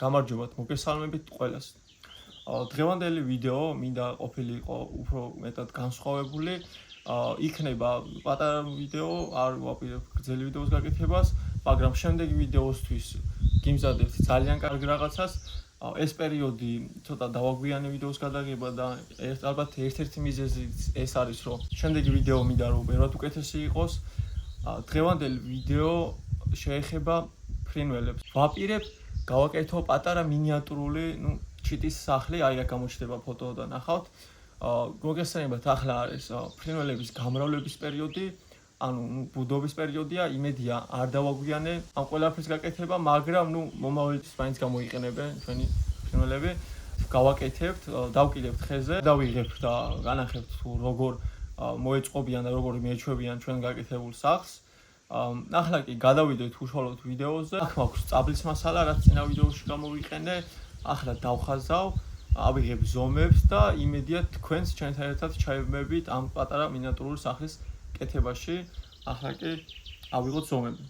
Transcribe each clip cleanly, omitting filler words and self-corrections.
გამარჯობათ, მოგესალმებით ყველას. დღევანდელი ვიდეო მინდა ყოფილიყო უფრო მეტად განსხვავებული. იქნება პატარა ვიდეო, არ ვაპირებ გრძელი ვიდეოს გაკეთებას, მაგრამ შემდეგი ვიდეოსთვის გიმზადებთ ძალიან კარგ რაღაცას. ეს პერიოდი ცოტა დავაგვიანე ვიდეოს გადაღება და ალბათ ერთ-ერთი მიზეზი ეს არის, რომ შემდეგი ვიდეო მინდა რომ ბევრად უკეთესი იყოს. დღევანდელი ვიდეო შეეხება ფრინველებს. ვაპირებ გავაკეთო პატარა მინიატურული, ჩიტის სახლი, აი აქ გამოჩნდება ფოტო და ნახავთ. მოგესალმებით, ახლა არის ფრინველების გამრავლების პერიოდი, ანუ ბუდობის პერიოდია, იმედია არ დავაგვიანე ამ ყველაფრის გაკეთება, მაგრამ მომავალისთვის მაინც გამოიყენებენ ჩვენი ფრინველები. გავაკეთებთ, დავკიდებთ ხეზე, დავიღებთ და განახებთ თუ როგორ მოეწყობიან და როგორ მიეჩვევიან ჩვენ გაკეთებულ სახლს. ახლა კი გადავიდეთ უშუალოდ ვიდეოზე. აქ მაქვს წაბლის მასალა, რაც წინა ვიდეოში გამოვიყენე. ახლა დავხაზავ, ავიღებ ზომებს და იმედია თქვენს ჩვენთან ერთად ჩაივმებით ამ პატარა მინიატურული სახლის კეთებაში. ახლა კი ავიღოთ ზომები.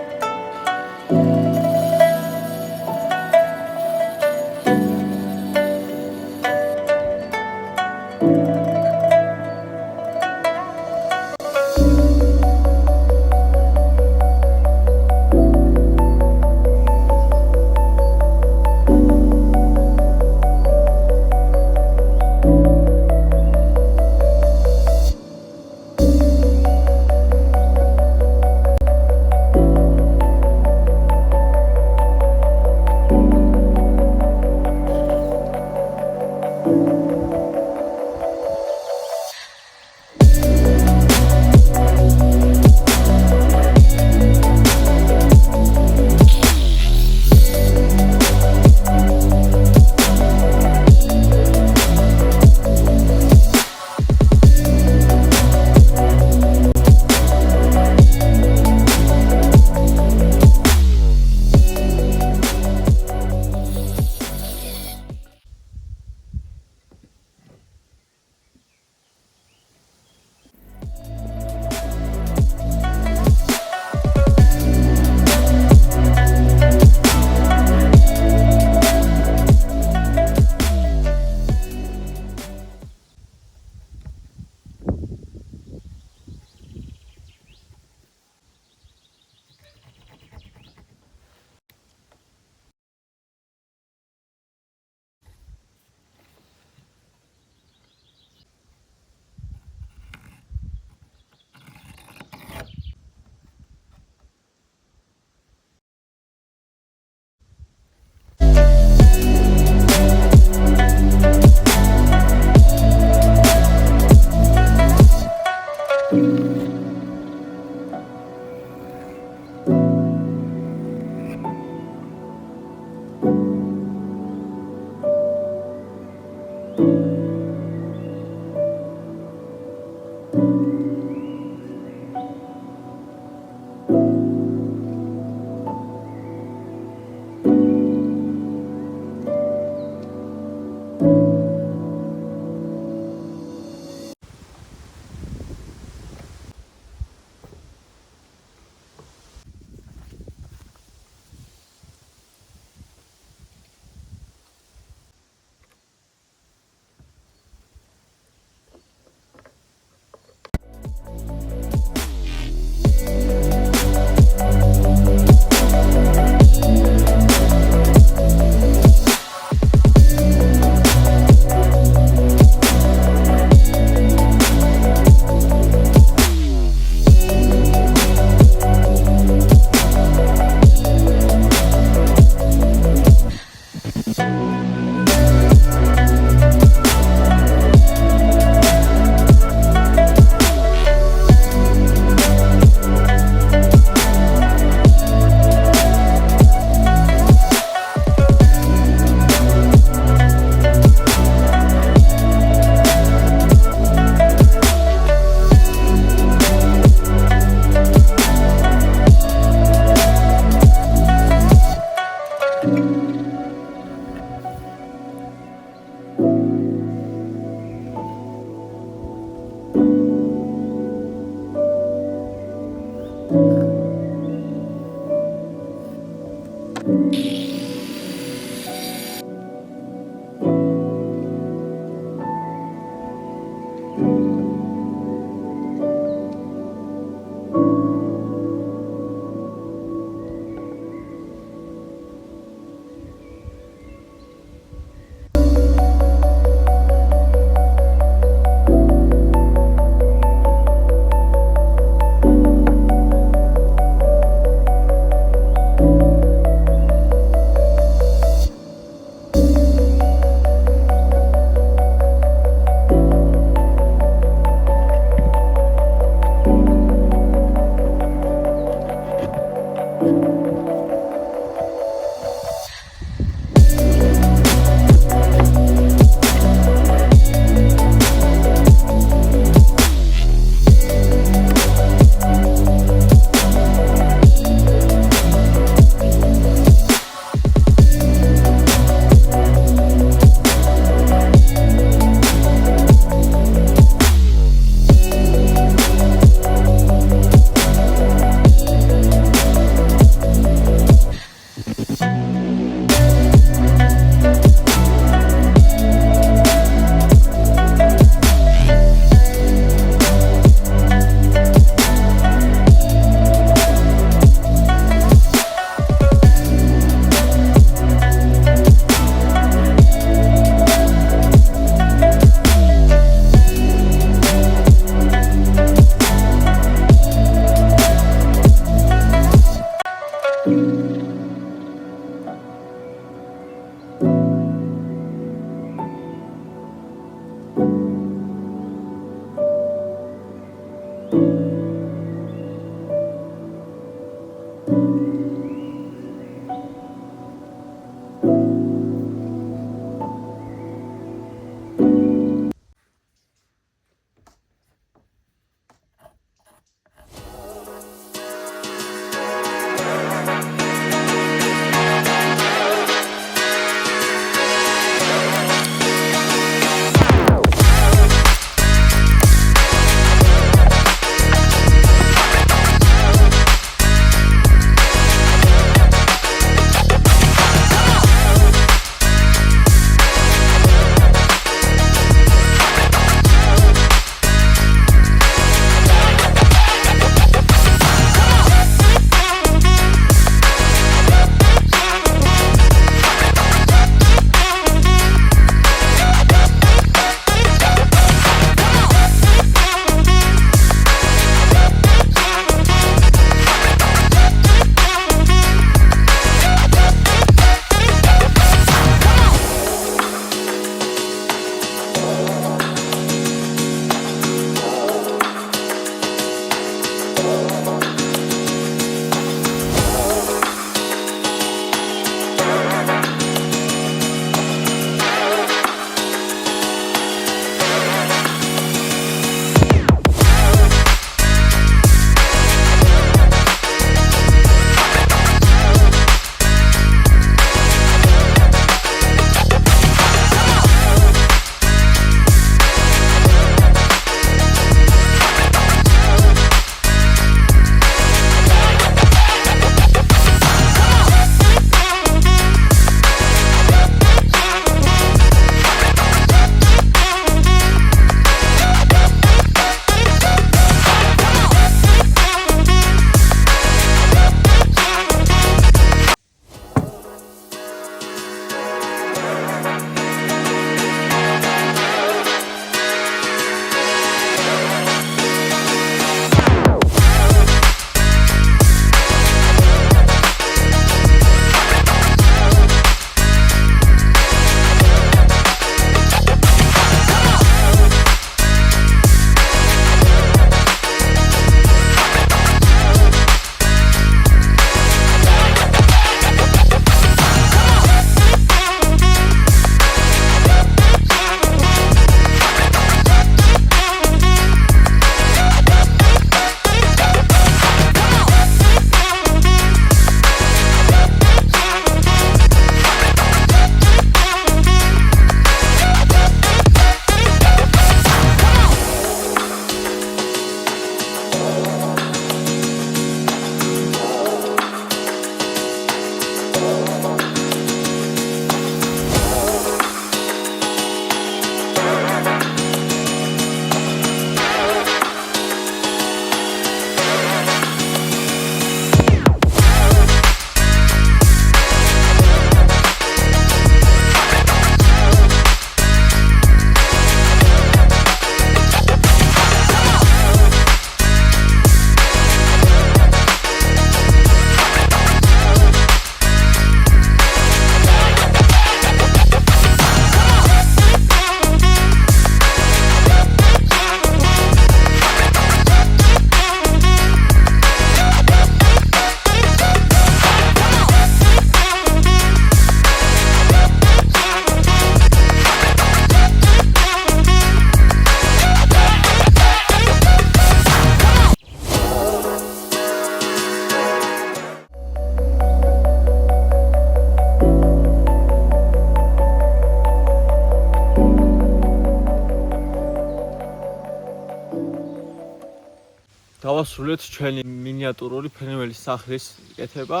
დავასრულეთ ჩვენი მინიატურული ფრინველის სახლის კეთება.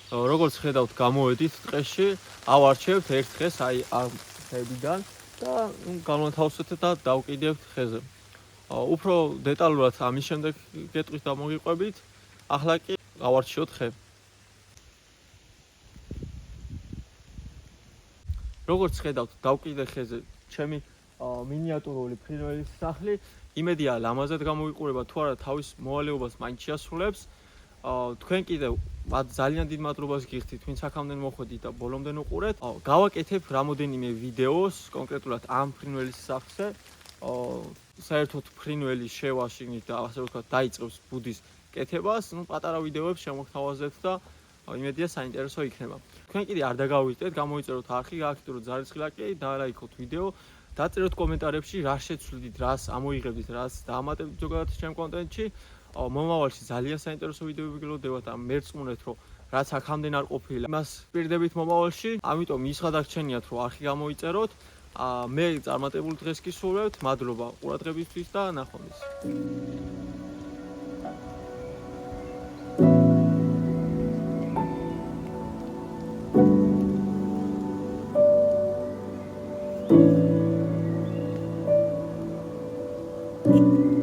როგორც ხედავთ, გამოვედით ტყეში, ავარჩევთ ერთ დღეს აი ამ ხეებიდან და განვათავსეთ და დავკიდევთ ხეზე. უფრო დეტალურად ამის შემდეგ გეტყვით და მოგიყვებით. ახლა კი გავარჩიოთ ხე. როგორც ხედავთ, დავკიდე ხეზე ჩემი მინიატურული ფრინველის სახლი. იმედია ლამაზად გამოვიყურება, თუ არა თავის მოვალეობას მაინც შეასრულებს. თქვენ კიდევ ძალიან დიდ მადლობას გიხდით, ვინც აქამდე მოხვედით და ბოლომდე უყურეთ. გავაკეთებ რამოდენიმე ვიდეოს კონკრეტულად ამ ფრინველის სახლზე საერთოდ ფრინველის შევაშინით და ასე ვთქვათ დაიწყებს ბუდის კეთებას, პატარა ვიდეოებს შემოგთავაზებთ და იმედია საინტერესო იქნება. თქვენ კიდე არ დაგავიწყდეთ, გამოიწეროთ არხი, გააკეთოთ ძალისხილაკი, დაალაიქოთ ვიდეო, დაწეროთ კომენტარებში რა შეცვლით, რას ამოიღებდით, რას დაამატებთ ზოგადად ჩემ კონტენტში. მომავალში ძალიან საინტერესო ვიდეოები გელოდებათ და მერწმუნეთ, რომ რაც აქამდე არ ყოფილა, იმას პირდებით მომავალში. ამიტომ ის გადაგჩენიათ, რომ არხი გამოიწეროთ. მე წარმატებული დღეს გისურვებთ, მადლობა ყურადღებისთვის და ნახვამდის. Thank you.